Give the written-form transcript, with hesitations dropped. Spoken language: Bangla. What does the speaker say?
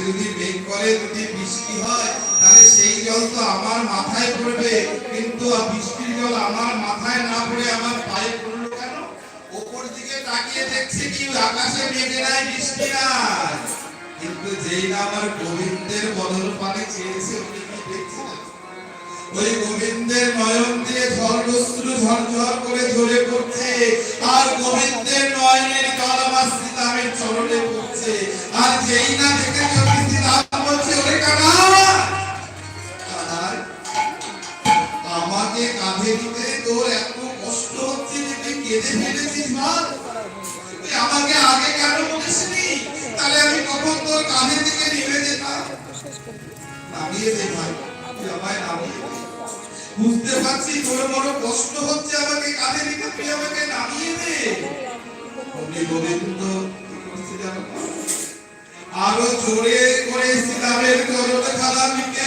যদি মেঘ করে, যদি বৃষ্টি হয়, তাহলে সেই জল তো আমার মাথায় পড়বে, কিন্তু বৃষ্টির জল আমার মাথায় না পড়ে আমার পায়ে পড়লো কেন? উপর দিকে তাকিয়ে দেখছি কি আকাশে মেঘ নাই, বৃষ্টি নাই, কিন্তু যেই না আমার গোবিন্দের বদল পানে চেয়েছে, উনি কি দেখছেন? ওই গোবিন্দের নয়ন দিয়ে ঝড়-অশ্রু ঝরঝর করে ঝরে পড়ছে, আর গোবিন্দের নয়নের জল আমার শ্রীরামের চরণে পড়ছে। আর যেই না দেখে শ্রীরাম বলছে, ওরে কানাই, আমাকে কাঁধে নিতে তোর এত কষ্ট হচ্ছে যে তুই কেঁদে ফেলেছিস মা? তুই আমাকে আগে কেন বলিসনি? তাহলে আমি কখন তোর কাঁধে থেকে নেমে যেতাম। নামিয়ে দে ভাই, তুই আমায় নামিয়ে দে। বুঝতে পারছি তোর বড় কষ্ট হচ্ছে আমাকে কাঁধে নিতে, তুই আমাকে নামিয়ে দে। গোবিন্দ আরো জোরে করে শ্রীরামের চরণে খানা নিতে